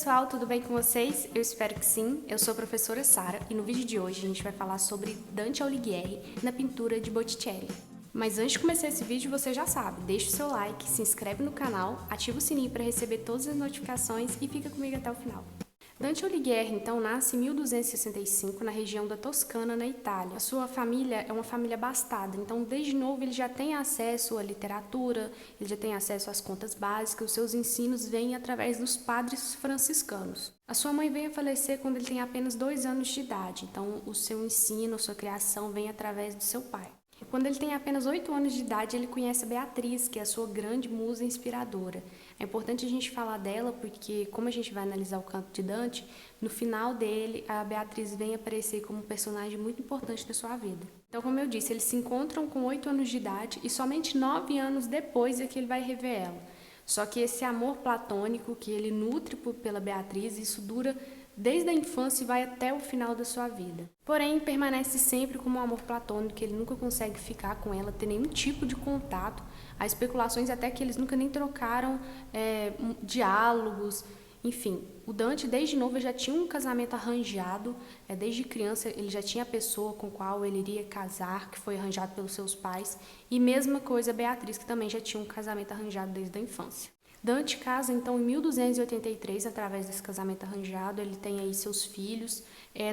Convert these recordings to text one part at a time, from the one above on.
pessoal, tudo bem com vocês? Eu espero que sim. Eu sou a professora Sara e no vídeo de hoje a gente vai falar sobre Dante Alighieri na pintura de Botticelli. Mas antes de começar esse vídeo, você já sabe, deixa o seu like, se inscreve no canal, ativa o sininho para receber todas as notificações e fica comigo até o final. Dante Alighieri, então, nasce em 1265 na região da Toscana, na Itália. A sua família é uma família abastada, então desde novo ele já tem acesso à literatura, ele já tem acesso às contas básicas, os seus ensinos vêm através dos padres franciscanos. A sua mãe veio a falecer quando ele tem apenas 2 anos de idade, então o seu ensino, a sua criação vem através do seu pai. Quando ele tem apenas 8 anos de idade, ele conhece a Beatriz, que é a sua grande musa inspiradora. É importante a gente falar dela porque, como a gente vai analisar o canto de Dante, no final dele, a Beatriz vem aparecer como um personagem muito importante da sua vida. Então, como eu disse, eles se encontram com 8 anos de idade e somente 9 anos depois é que ele vai rever ela. Só que esse amor platônico que ele nutre pela Beatriz, isso dura desde a infância e vai até o final da sua vida. Porém, permanece sempre como um amor platônico, que ele nunca consegue ficar com ela, ter nenhum tipo de contato. Há especulações até que eles nunca nem trocaram diálogos. Enfim, o Dante, desde novo, já tinha um casamento arranjado. Desde criança, ele já tinha a pessoa com a qual ele iria casar, que foi arranjado pelos seus pais. E mesma coisa a Beatriz, que também já tinha um casamento arranjado desde a infância. Dante casa, então, em 1283, através desse casamento arranjado. Ele tem aí seus filhos.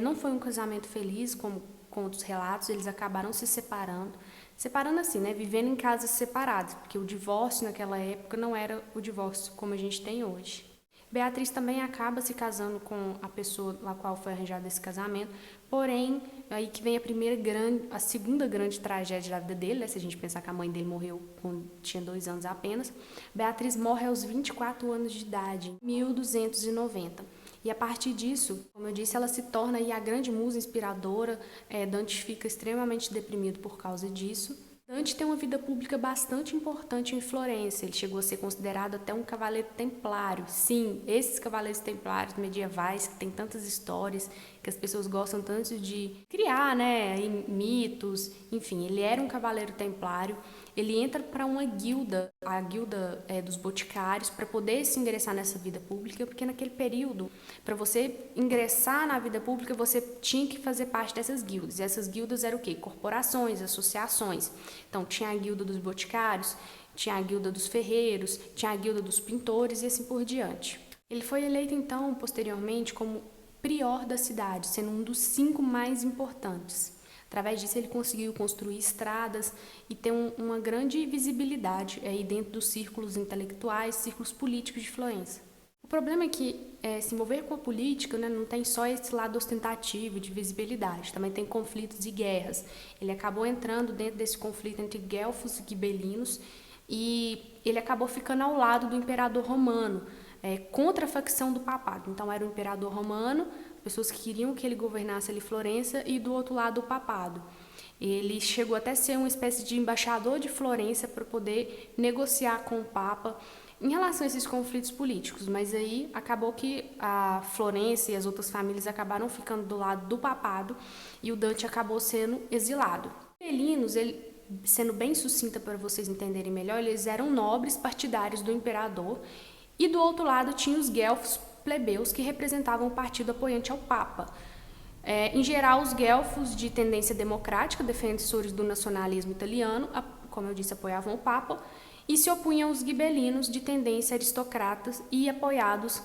Não foi um casamento feliz, como com outros relatos, eles acabaram se separando. Separando assim, né? Vivendo em casas separadas, porque o divórcio naquela época não era o divórcio como a gente tem hoje. Beatriz também acaba se casando com a pessoa na qual foi arranjado esse casamento, porém, aí que vem a segunda grande tragédia da vida dele, né? Se a gente pensar que a mãe dele morreu quando tinha 2 anos apenas. Beatriz morre aos 24 anos de idade, em 1290. E a partir disso, como eu disse, ela se torna aí a grande musa inspiradora. Dante fica extremamente deprimido por causa disso. Dante tem uma vida pública bastante importante em Florença. Ele chegou a ser considerado até um cavaleiro templário. Sim, esses cavaleiros templários medievais que tem tantas histórias, que as pessoas gostam tanto de criar, né, mitos. Enfim, ele era um cavaleiro templário. Ele entra para uma guilda, a guilda dos boticários, para poder se ingressar nessa vida pública, porque naquele período, para você ingressar na vida pública, você tinha que fazer parte dessas guildas. E essas guildas eram o quê? Corporações, associações. Então, tinha a guilda dos boticários, tinha a guilda dos ferreiros, tinha a guilda dos pintores e assim por diante. Ele foi eleito, então, posteriormente, como prior da cidade, sendo um dos 5 mais importantes. Através disso, ele conseguiu construir estradas e ter uma grande visibilidade aí dentro dos círculos intelectuais, círculos políticos de Florença. O problema é que se envolver com a política, né, não tem só esse lado ostentativo de visibilidade, também tem conflitos e guerras. Ele acabou entrando dentro desse conflito entre guelfos e gibelinos e ele acabou ficando ao lado do imperador romano, contra a facção do papado. Então era o imperador romano, pessoas que queriam que ele governasse ali Florença, e do outro lado o papado. Ele chegou até a ser uma espécie de embaixador de Florença para poder negociar com o Papa em relação a esses conflitos políticos, mas aí acabou que a Florença e as outras famílias acabaram ficando do lado do papado e o Dante acabou sendo exilado. Os gibelinos, sendo bem sucinta para vocês entenderem melhor, eles eram nobres partidários do imperador, e do outro lado tinha os guelfos plebeus, que representavam o partido apoiante ao Papa. Em geral, os guelfos de tendência democrática, defensores do nacionalismo italiano, como eu disse, apoiavam o Papa, e se opunham aos gibelinos de tendência aristocratas e apoiados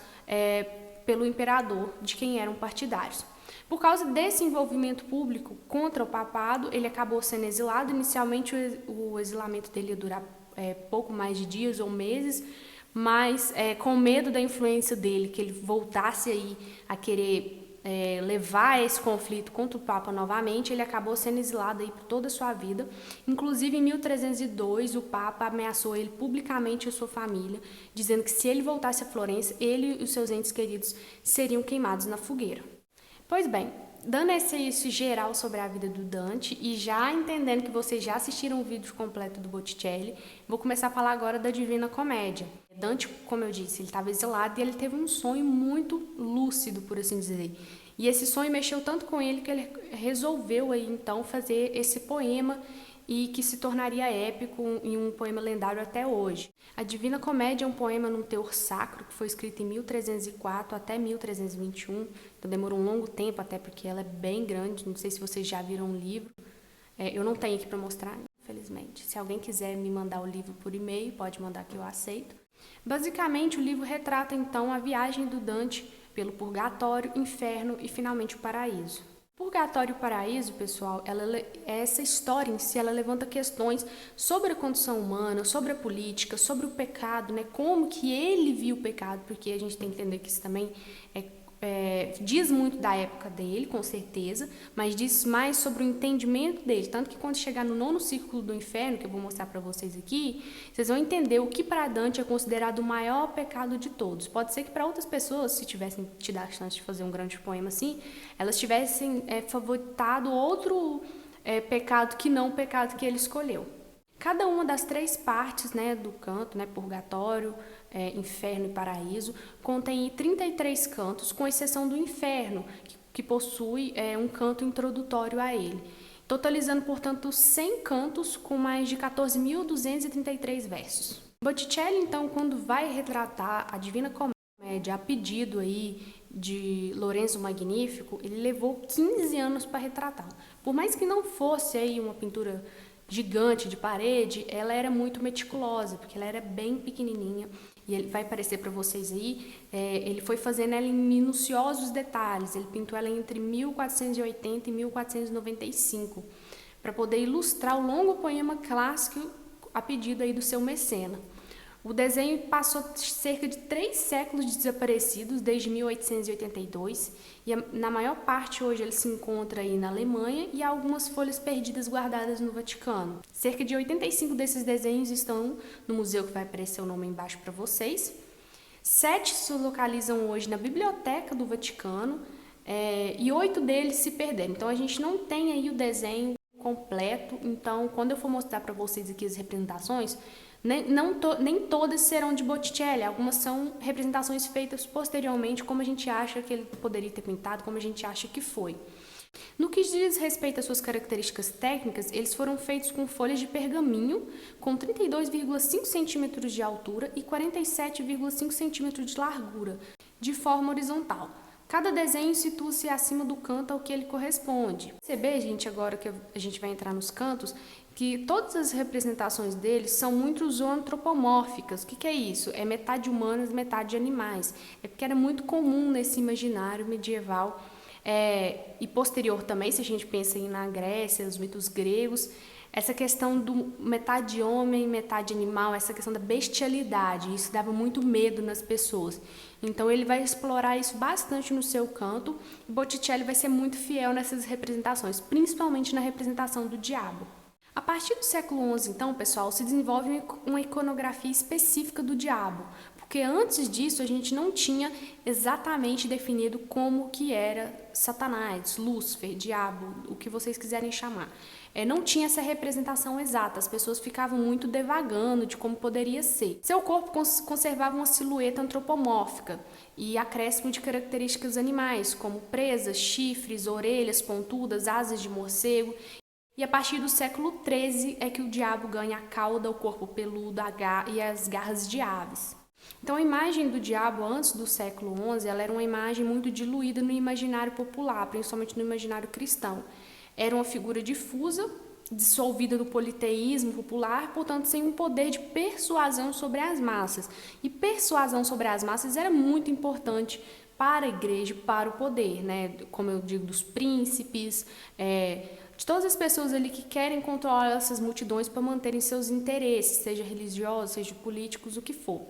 pelo imperador, de quem eram partidários. Por causa desse envolvimento público contra o papado, ele acabou sendo exilado. Inicialmente, o exilamento dele ia durar pouco mais de dias ou meses, mas com medo da influência dele, que ele voltasse aí a querer levar esse conflito contra o Papa novamente, ele acabou sendo exilado aí por toda a sua vida. Inclusive, em 1302, o Papa ameaçou ele publicamente e a sua família, dizendo que se ele voltasse a Florença, ele e os seus entes queridos seriam queimados na fogueira. Pois bem, dando esse geral sobre a vida do Dante e já entendendo que vocês já assistiram o vídeo completo do Botticelli, vou começar a falar agora da Divina Comédia. Dante, como eu disse, ele estava exilado e ele teve um sonho muito lúcido, por assim dizer. E esse sonho mexeu tanto com ele que ele resolveu aí então fazer esse poema e que se tornaria épico em um poema lendário até hoje. A Divina Comédia é um poema num teor sacro que foi escrito em 1304 até 1321, então demorou um longo tempo, até porque ela é bem grande, não sei se vocês já viram o livro. Eu não tenho aqui para mostrar, infelizmente. Se alguém quiser me mandar o livro por e-mail, pode mandar que eu aceito. Basicamente, o livro retrata então a viagem do Dante pelo purgatório, inferno e finalmente o paraíso. Purgatório e paraíso, pessoal, essa história em si, ela levanta questões sobre a condição humana, sobre a política, sobre o pecado, né? Como que ele viu o pecado, porque a gente tem que entender que isso também diz muito da época dele, com certeza, mas diz mais sobre o entendimento dele, tanto que quando chegar no 9º círculo do inferno, que eu vou mostrar para vocês aqui, vocês vão entender o que para Dante é considerado o maior pecado de todos. Pode ser que para outras pessoas, se tivessem tido a chance de fazer um grande poema assim, elas tivessem favoritado outro pecado que não o pecado que ele escolheu. Cada uma das 3 partes, né, do canto, né, purgatório, inferno e paraíso, contém 33 cantos, com exceção do inferno, que possui um canto introdutório a ele, totalizando, portanto, 100 cantos com mais de 14.233 versos. Botticelli, então, quando vai retratar a Divina Comédia a pedido aí de Lorenzo Magnífico, ele levou 15 anos para retratar. Por mais que não fosse aí uma pintura gigante de parede, ela era muito meticulosa, porque ela era bem pequenininha, e ele vai aparecer para vocês aí, ele foi fazendo ela em minuciosos detalhes, ele pintou ela entre 1480 e 1495, para poder ilustrar o longo poema clássico a pedido aí do seu mecena. O desenho passou cerca de 3 séculos desaparecidos, desde 1882, e na maior parte hoje ele se encontra aí na Alemanha e há algumas folhas perdidas guardadas no Vaticano. Cerca de 85 desses desenhos estão no museu, que vai aparecer o nome embaixo para vocês. 7 se localizam hoje na biblioteca do Vaticano e 8 deles se perderam. Então a gente não tem aí o desenho completo, então quando eu for mostrar para vocês aqui as representações, nem todas serão de Botticelli, algumas são representações feitas posteriormente, como a gente acha que ele poderia ter pintado, como a gente acha que foi. No que diz respeito às suas características técnicas, eles foram feitos com folhas de pergaminho, com 32,5 centímetros de altura e 47,5 centímetros de largura, de forma horizontal. Cada desenho situa-se acima do canto ao que ele corresponde. Perceber, gente, agora que a gente vai entrar nos cantos, que todas as representações deles são muito zoantropomórficas. O que é isso? É metade humanas, metade animais. É porque era muito comum nesse imaginário medieval e posterior também, se a gente pensa na Grécia, os mitos gregos, essa questão do metade homem, metade animal, essa questão da bestialidade, isso dava muito medo nas pessoas. Então ele vai explorar isso bastante no seu canto. Botticelli vai ser muito fiel nessas representações, principalmente na representação do diabo. A partir do século XI, então, pessoal, se desenvolve uma iconografia específica do diabo, porque antes disso a gente não tinha exatamente definido como que era Satanás, Lúcifer, diabo, o que vocês quiserem chamar. Não tinha essa representação exata, as pessoas ficavam muito devagando de como poderia ser. Seu corpo conservava uma silhueta antropomórfica e acréscimo de características animais, como presas, chifres, orelhas pontudas, asas de morcego. E a partir do século XIII é que o diabo ganha a cauda, o corpo peludo e as garras de aves. Então a imagem do diabo antes do século XI ela era uma imagem muito diluída no imaginário popular, principalmente no imaginário cristão. Era uma figura difusa, dissolvida no politeísmo popular, portanto sem um poder de persuasão sobre as massas. E persuasão sobre as massas era muito importante para a igreja, para o poder, né? Como eu digo, dos príncipes, de todas as pessoas ali que querem controlar essas multidões para manterem seus interesses, seja religiosos, seja políticos, o que for.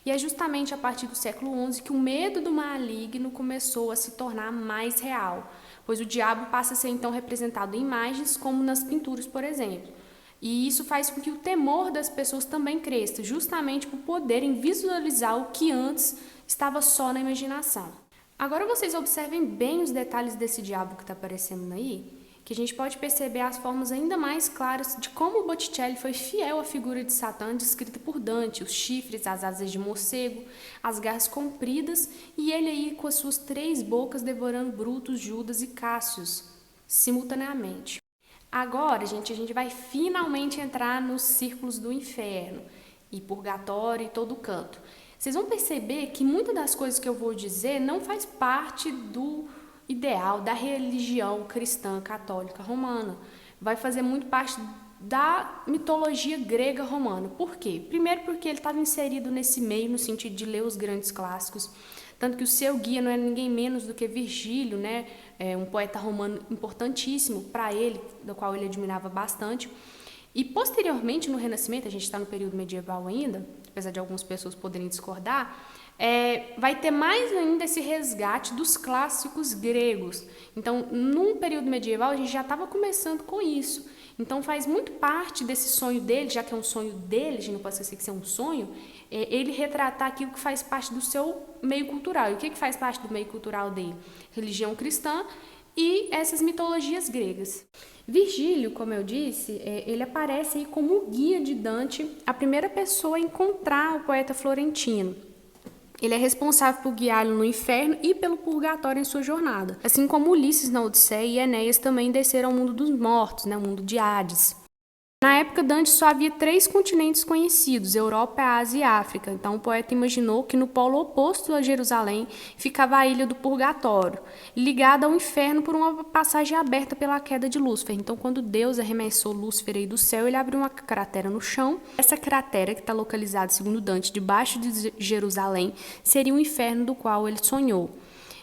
E é justamente a partir do século XI que o medo do maligno começou a se tornar mais real, pois o diabo passa a ser então representado em imagens como nas pinturas, por exemplo. E isso faz com que o temor das pessoas também cresça, justamente por poderem visualizar o que antes estava só na imaginação. Agora vocês observem bem os detalhes desse diabo que está aparecendo aí, que a gente pode perceber as formas ainda mais claras de como Botticelli foi fiel à figura de Satã descrita por Dante, os chifres, as asas de morcego, as garras compridas e ele aí com as suas 3 bocas devorando Brutus, Judas e Cássius simultaneamente. Agora, gente, a gente vai finalmente entrar nos círculos do inferno e purgatório e todo canto. Vocês vão perceber que muitas das coisas que eu vou dizer não faz parte do ideal da religião cristã católica romana. Vai fazer muito parte da mitologia grega romana. Por quê? Primeiro porque ele estava inserido nesse meio no sentido de ler os grandes clássicos, tanto que o seu guia não é ninguém menos do que Virgílio, né? Um poeta romano importantíssimo para ele, do qual ele admirava bastante. E posteriormente, no Renascimento, a gente está no período medieval ainda, apesar de algumas pessoas poderem discordar, vai ter mais ainda esse resgate dos clássicos gregos. Então, num período medieval, a gente já estava começando com isso. Então, faz muito parte desse sonho dele, já que é um sonho dele, a gente não pode esquecer que isso é um sonho, ele retratar aquilo que faz parte do seu meio cultural. E o que faz parte do meio cultural dele? Religião cristã e essas mitologias gregas. Virgílio, como eu disse, ele aparece aí como o guia de Dante, a primeira pessoa a encontrar o poeta florentino. Ele é responsável por guiá-lo no inferno e pelo purgatório em sua jornada. Assim como Ulisses na Odisseia e Enéas também desceram ao mundo dos mortos, né, o mundo de Hades. Na época, Dante só havia 3 continentes conhecidos, Europa, Ásia e África. Então, o poeta imaginou que no polo oposto a Jerusalém ficava a ilha do Purgatório, ligada ao inferno por uma passagem aberta pela queda de Lúcifer. Então, quando Deus arremessou Lúcifer aí do céu, ele abriu uma cratera no chão. Essa cratera, que está localizada, segundo Dante, debaixo de Jerusalém, seria o inferno do qual ele sonhou.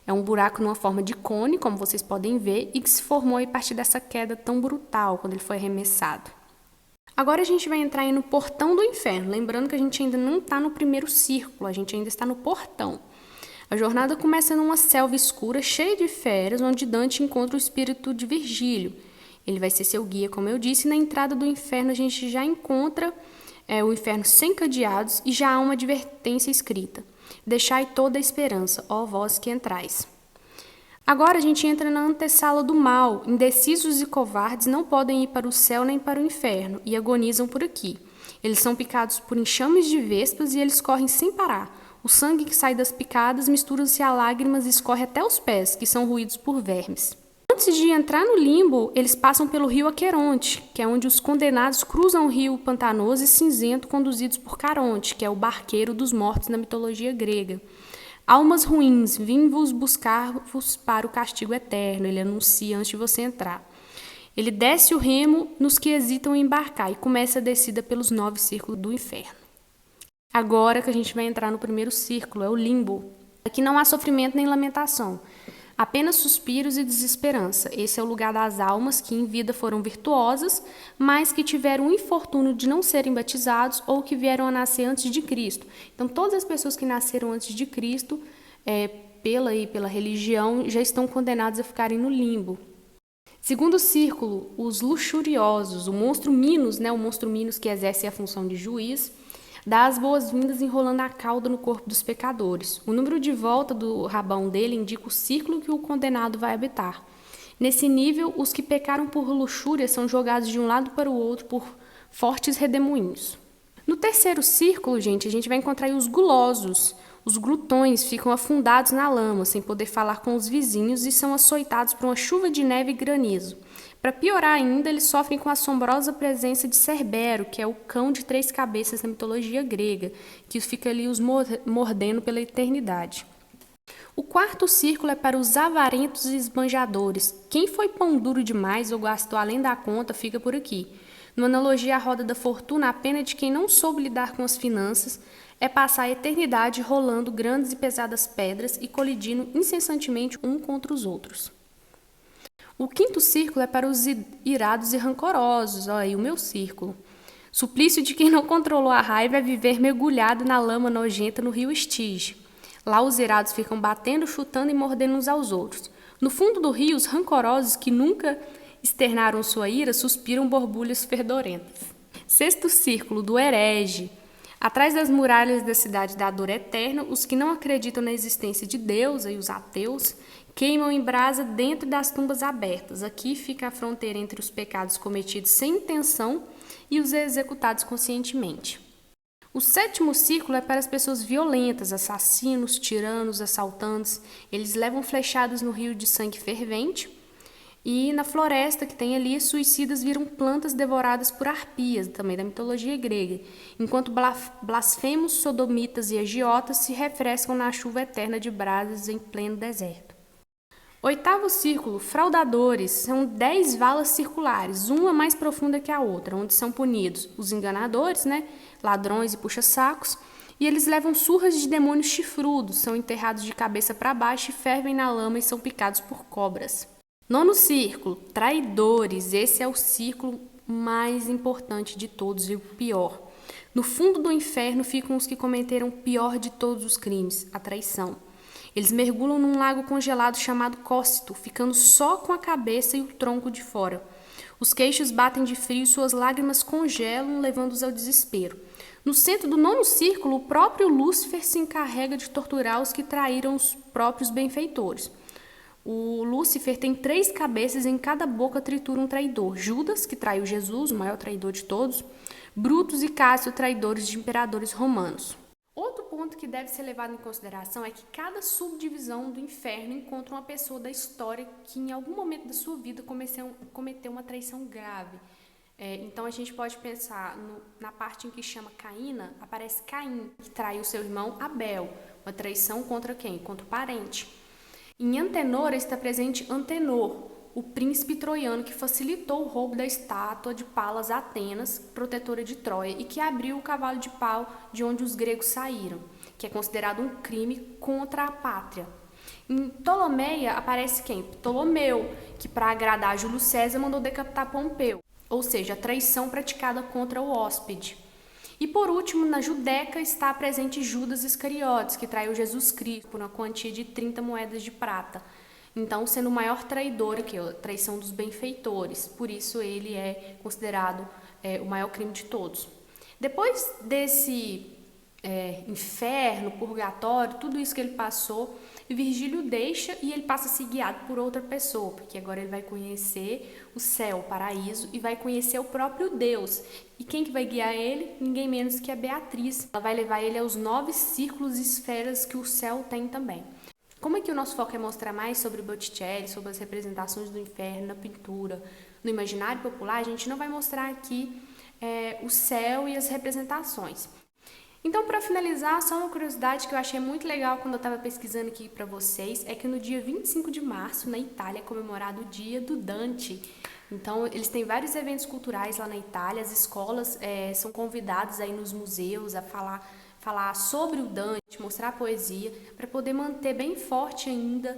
É um buraco numa forma de cone, como vocês podem ver, e que se formou a partir dessa queda tão brutal, quando ele foi arremessado. Agora a gente vai entrar aí no portão do inferno, lembrando que a gente ainda não está no primeiro círculo, a gente ainda está no portão. A jornada começa numa selva escura, cheia de feras, onde Dante encontra o espírito de Virgílio. Ele vai ser seu guia, como eu disse, e na entrada do inferno a gente já encontra o inferno sem cadeados e já há uma advertência escrita. Deixai toda a esperança, ó vós que entrais. Agora a gente entra na antessala do mal. Indecisos e covardes não podem ir para o céu nem para o inferno e agonizam por aqui. Eles são picados por enxames de vespas e eles correm sem parar. O sangue que sai das picadas mistura-se a lágrimas e escorre até os pés, que são roídos por vermes. Antes de entrar no limbo, eles passam pelo rio Aqueronte, que é onde os condenados cruzam o rio pantanoso e cinzento conduzidos por Caronte, que é o barqueiro dos mortos na mitologia grega. Almas ruins, vim-vos buscar-vos para o castigo eterno, ele anuncia antes de você entrar. Ele desce o remo nos que hesitam em embarcar e começa a descida pelos 9 círculos do inferno. Agora que a gente vai entrar no primeiro círculo, é o limbo. Aqui não há sofrimento nem lamentação, apenas suspiros e desesperança. Esse é o lugar das almas que em vida foram virtuosas, mas que tiveram o infortúnio de não serem batizados ou que vieram a nascer antes de Cristo. Então, todas as pessoas que nasceram antes de Cristo, pela religião, já estão condenadas a ficarem no limbo. Segundo círculo, os luxuriosos, o monstro Minos, o monstro Minos que exerce a função de juiz, dá as boas-vindas enrolando a cauda no corpo dos pecadores. O número de volta do rabão dele indica o círculo que o condenado vai habitar. Nesse nível, os que pecaram por luxúria são jogados de um lado para o outro por fortes redemoinhos. No terceiro círculo, gente, a gente vai encontrar os gulosos. Os glutões ficam afundados na lama, sem poder falar com os vizinhos e são açoitados por uma chuva de neve e granizo. Para piorar ainda, eles sofrem com a assombrosa presença de Cerbero, que é o cão de 3 cabeças na mitologia grega, que fica ali os mordendo pela eternidade. O quarto círculo é para os avarentos e esbanjadores. Quem foi pão duro demais ou gastou além da conta fica por aqui. Numa analogia à roda da fortuna, a pena de quem não soube lidar com as finanças é passar a eternidade rolando grandes e pesadas pedras e colidindo incessantemente um contra os outros. O quinto círculo é para os irados e rancorosos, olha aí o meu círculo. Suplício de quem não controlou a raiva é viver mergulhado na lama nojenta no rio Estige. Lá os irados ficam batendo, chutando e mordendo uns aos outros. No fundo do rio, os rancorosos que nunca externaram sua ira suspiram borbulhas fedorentas. Sexto círculo, do herege. Atrás das muralhas da cidade da dor eterna, os que não acreditam na existência de Deus, e os ateus, queimam em brasa dentro das tumbas abertas. Aqui fica a fronteira entre os pecados cometidos sem intenção e os executados conscientemente. O sétimo círculo é para as pessoas violentas, assassinos, tiranos, assaltantes. Eles levam flechadas no rio de sangue fervente. E na floresta que tem ali, suicidas viram plantas devoradas por arpias, também da mitologia grega, enquanto blasfemos, sodomitas e agiotas se refrescam na chuva eterna de brasas em pleno deserto. Oitavo círculo, fraudadores, são 10 valas circulares, uma mais profunda que a outra, onde são punidos os enganadores, ladrões e puxa-sacos, e eles levam surras de demônios chifrudos, são enterrados de cabeça para baixo e fervem na lama e são picados por cobras. Nono círculo, traidores, esse é o círculo mais importante de todos e o pior. No fundo do inferno ficam os que cometeram o pior de todos os crimes, a traição. Eles mergulham num lago congelado chamado Cócito, ficando só com a cabeça e o tronco de fora. Os queixos batem de frio e suas lágrimas congelam, levando-os ao desespero. No centro do nono círculo, o próprio Lúcifer se encarrega de torturar os que traíram os próprios benfeitores. O Lúcifer tem 3 cabeças, em cada boca tritura um traidor. Judas, que traiu Jesus, o maior traidor de todos. Brutus e Cássio, traidores de imperadores romanos. Outro ponto que deve ser levado em consideração é que cada subdivisão do inferno encontra uma pessoa da história que em algum momento da sua vida cometeu uma traição grave. Então a gente pode pensar na parte em que chama Caína, aparece Caim, que traiu seu irmão Abel. Uma traição contra quem? Contra o parente. Em Antenor está presente Antenor, o príncipe troiano que facilitou o roubo da estátua de Palas Atenas, protetora de Troia, e que abriu o cavalo de pau de onde os gregos saíram, que é considerado um crime contra a pátria. Em Ptolomeia aparece quem? Ptolomeu, que para agradar Júlio César mandou decapitar Pompeu, ou seja, a traição praticada contra o hóspede. E por último, na Judeca está presente Judas Iscariotes, que traiu Jesus Cristo por uma quantia de 30 moedas de prata. Então, sendo o maior traidor, que é a traição dos benfeitores. Por isso, ele é considerado o maior crime de todos. Depois desse inferno, purgatório, tudo isso que ele passou, Virgílio deixa e ele passa a ser guiado por outra pessoa, porque agora ele vai conhecer o céu, o paraíso, e vai conhecer o próprio Deus. E quem que vai guiar ele? Ninguém menos que a Beatriz. Ela vai levar ele aos 9 círculos e esferas que o céu tem também. Como aqui o nosso foco é mostrar mais sobre Botticelli, sobre as representações do inferno na pintura, no imaginário popular, a gente não vai mostrar aqui o céu e as representações. Então, para finalizar, só uma curiosidade que eu achei muito legal quando eu estava pesquisando aqui para vocês, é que no dia 25 de março, na Itália, é comemorado o Dia do Dante. Então, eles têm vários eventos culturais lá na Itália, as escolas são convidadas aí nos museus a falar sobre o Dante, mostrar a poesia, para poder manter bem forte ainda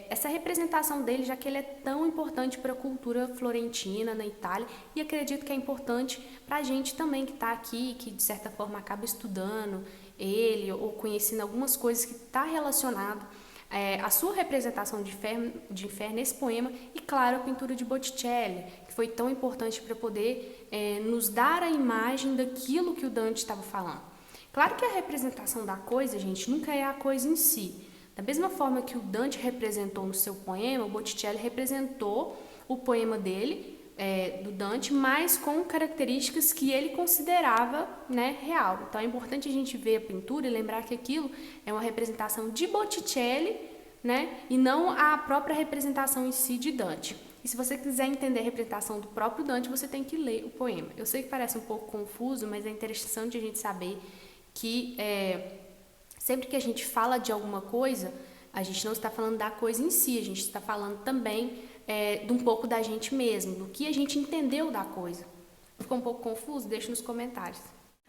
essa representação dele, já que ele é tão importante para a cultura florentina na Itália, e acredito que é importante para a gente também que está aqui, que de certa forma acaba estudando ele ou conhecendo algumas coisas que está relacionado a sua representação de inferno nesse poema, e claro, a pintura de Botticelli, que foi tão importante para poder nos dar a imagem daquilo que o Dante estava falando. Claro que a representação da coisa, gente, nunca é a coisa em si. Da mesma forma que o Dante representou no seu poema, o Botticelli representou o poema dele, do Dante, mas com características que ele considerava real. Então é importante a gente ver a pintura e lembrar que aquilo é uma representação de Botticelli, e não a própria representação em si de Dante. E se você quiser entender a representação do próprio Dante, você tem que ler o poema. Eu sei que parece um pouco confuso, mas é interessante a gente saber que sempre que a gente fala de alguma coisa, a gente não está falando da coisa em si, a gente está falando também de um pouco da gente mesmo, do que a gente entendeu da coisa. Ficou um pouco confuso? Deixa nos comentários.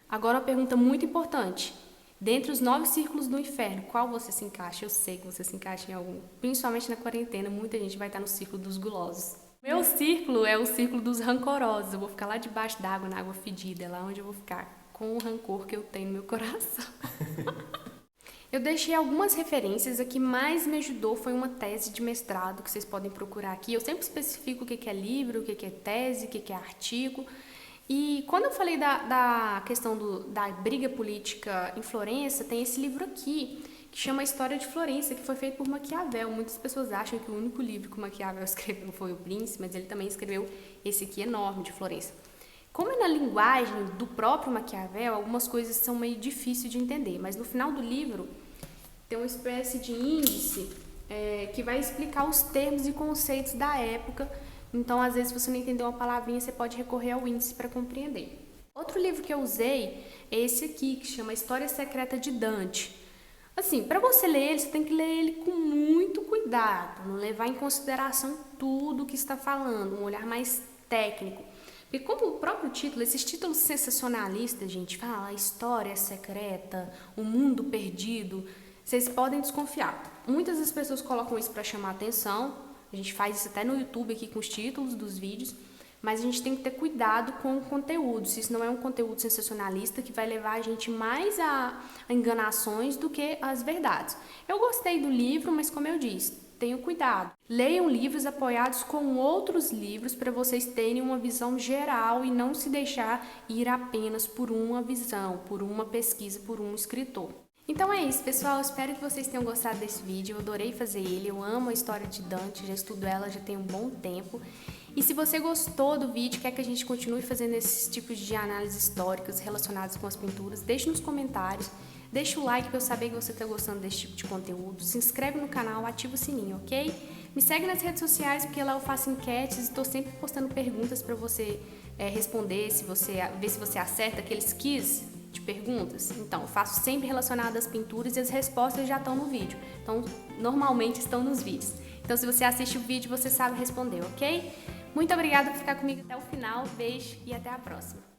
Agora uma pergunta muito importante. Dentre os 9 círculos do inferno, qual você se encaixa? Eu sei que você se encaixa em algum. Principalmente na quarentena, muita gente vai estar no círculo dos gulosos. Meu círculo é o círculo dos rancorosos. Eu vou ficar lá debaixo d'água, na água fedida, é lá onde eu vou ficar com o rancor que eu tenho no meu coração. Eu deixei algumas referências, a que mais me ajudou foi uma tese de mestrado, que vocês podem procurar aqui. Eu sempre especifico o que é livro, o que é tese, o que é artigo. E quando eu falei da questão da briga política em Florença, tem esse livro aqui, que chama A História de Florença, que foi feito por Maquiavel. Muitas pessoas acham que o único livro que Maquiavel escreveu foi O Príncipe, mas ele também escreveu esse aqui enorme de Florença. Como é na linguagem do próprio Maquiavel, algumas coisas são meio difíceis de entender, mas no final do livro tem uma espécie de índice que vai explicar os termos e conceitos da época. Então, às vezes, se você não entendeu uma palavrinha, você pode recorrer ao índice para compreender. Outro livro que eu usei é esse aqui, que chama História Secreta de Dante. Assim, para você ler ele, você tem que ler ele com muito cuidado, não levar em consideração tudo o que está falando, um olhar mais técnico. Porque como o próprio título, esses títulos sensacionalistas, gente, fala a história secreta, o mundo perdido, vocês podem desconfiar. Muitas das pessoas colocam isso para chamar atenção, a gente faz isso até no YouTube aqui com os títulos dos vídeos, mas a gente tem que ter cuidado com o conteúdo, se isso não é um conteúdo sensacionalista que vai levar a gente mais a enganações do que as verdades. Eu gostei do livro, mas como eu disse, tenham cuidado. Leiam livros apoiados com outros livros para vocês terem uma visão geral e não se deixar ir apenas por uma visão, por uma pesquisa, por um escritor. Então é isso, pessoal, eu espero que vocês tenham gostado desse vídeo, eu adorei fazer ele, eu amo a história de Dante, já estudo ela já tem um bom tempo. E se você gostou do vídeo, quer que a gente continue fazendo esses tipos de análises históricas relacionadas com as pinturas, deixe nos comentários, deixa o like para eu saber que você está gostando desse tipo de conteúdo, se inscreve no canal, ativa o sininho, ok? Me segue nas redes sociais, porque lá eu faço enquetes e estou sempre postando perguntas para você responder, ver se você acerta aqueles quiz de perguntas. Então, eu faço sempre relacionado às pinturas e as respostas já estão no vídeo. Então, normalmente estão nos vídeos. Então, se você assiste o vídeo, você sabe responder, ok? Muito obrigada por ficar comigo até o final. Beijo e até a próxima.